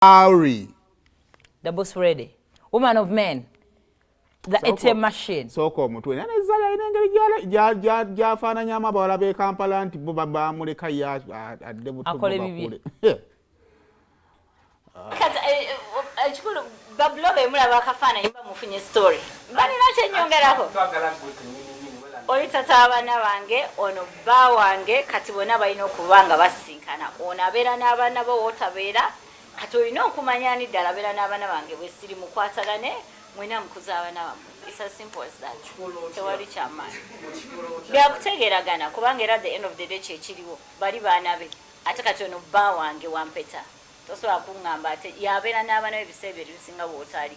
Zari. The boss ready. Woman of men. The ATM machine. So come to nane Zari inengeri gy'afaananyamu abawala b'e Kampala nti bo bamuleka adde buto bakule. Ekikulu babulobe mulaba akafaananyi bamufunye story. Balina kyennyongerako. Oli tata abaana bange ono bba wange kati bonna balina okuba nga basinkana. Ono abeera n'abaana bo wootabeera kati olina okumanya ani ddala abeera n'abaana bange bwe siri mukwatagane mwena mukuza abaana bammwe. It's as simple as that. Tewali kyamaanyi. Byakutegeeragana kubanga era at the end of the day kyekiriwo bali baana be ate kati ono bba wange wampeta. Tosobola kuŋŋamba ate yabeera n'abaana be ebiseera ebisinga bw'otali.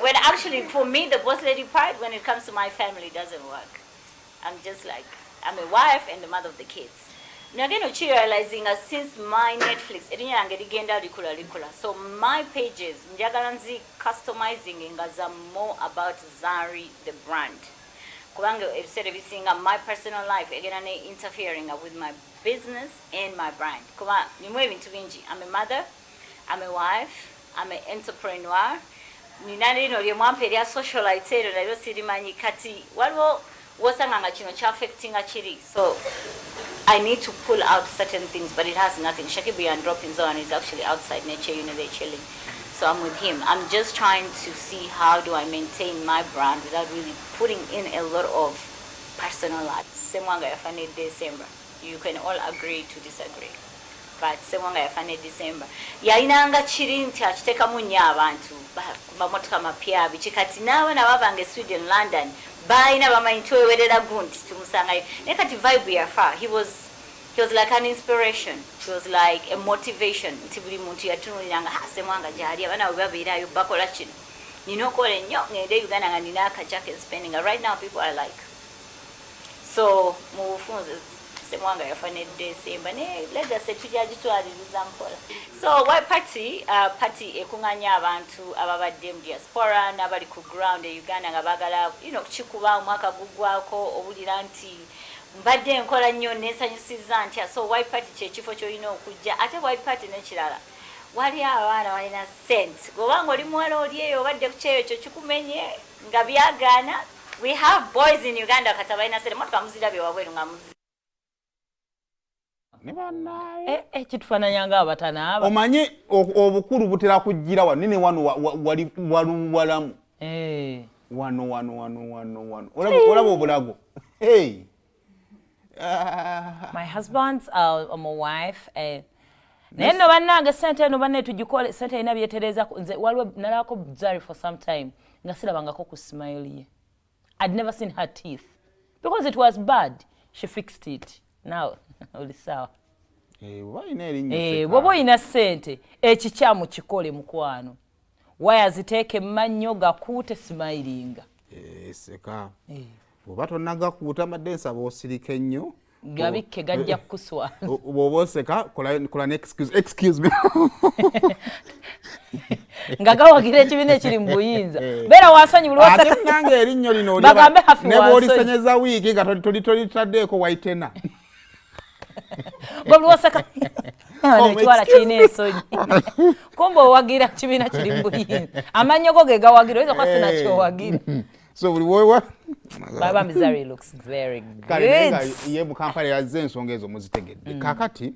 When actually for me the boss lady part when it comes to my family doesn't work. I'm just like I'm a wife and the mother of the kids. Now again realizing since my Netflix so my pages customizing more about Zari the brand. Instead of seeing my personal life again interfering with my business and my brand. I'm a mother, I'm a wife, I'm an entrepreneur. Ninani no lyemwamperia socialite ero nayo sirimanyi kati waliwo wosanga kino affecting chiri. So I need to pull out certain things, but it has nothing. Shakibi and dropping zone is actually outside nature, they're chilling. So I'm with him. I'm just trying to see how do I maintain my brand without really putting in a lot of personal life. Semwanga yafane December. You can all agree to disagree. But semwanga yafane December. Yainanga chiri nti akitekamu nnyo abantu bamotoka mapya bichikati nawe nababange Sweden London baina bamanyi twewerera gunti tumusangayo nekati vibe ya far. He was like an inspiration. He was like a motivation. Nti buli muntu yatunuliranga semwanga gyali abana babeerayo bakola kino nina okola ennyo ngende Uganda nga nina akajacket spending. Right now people are like so mu bufunze semwanga yafane December ne let us say tujagitwaliriza mpola. So why party ekunganya abantu ababadde mu diaspora n'abali ku ground e Uganda nga bagala kikuba omwaka gugwako obulira nti mbadde nkola nnyo nensanyusiza ntya. So white party kyekifo kyolina okujja ate white party nekirala wali abaana balina sente gobanga oli muwala oli eyo obadde ku kyeyo kyo kikumenye nga byagaana. We have boys in Uganda kati abalina sente motoka muzirabye wabweru nga muzi kitufaananyanga abatanaaba omanyi obukulu butera kujjira wanene wano walamu wano olaba obulago. My husband's my wife naye no bannange sente eno banne tugikole sente erina byetereeza nze waliwo nalako Zari for some time nga sirabangako ku smile ye. I'd never seen her teeth because it was bad. She fixed it. Now oli sawa. Bwoba olina ssente ekikyamu kikole mukwano waya ziteeke mmannyo gakuute smilinga. Seka bwoba tonnagakuuta madde nsaba osirika ennyo gabikke gajja kukuswa bwoba oseka kola ne excuse me nga gawagira ekibiina ekiri mu buyinza beera wansonyi buli ate nange erinnyo lino bagambe hafi ne bw'olisenyeza wiiki nga tolitaddeeko waitena buli waseka ekiwala kirina ensonyi kumbe owagira kibiina kiri mu buyinza amannyo go ge gawagira oyinza kuba sinakyowagira. So we Baba Zari looks very good. Kale ye mu Kampala yazze ensonga ezo muzitegedde. Kakati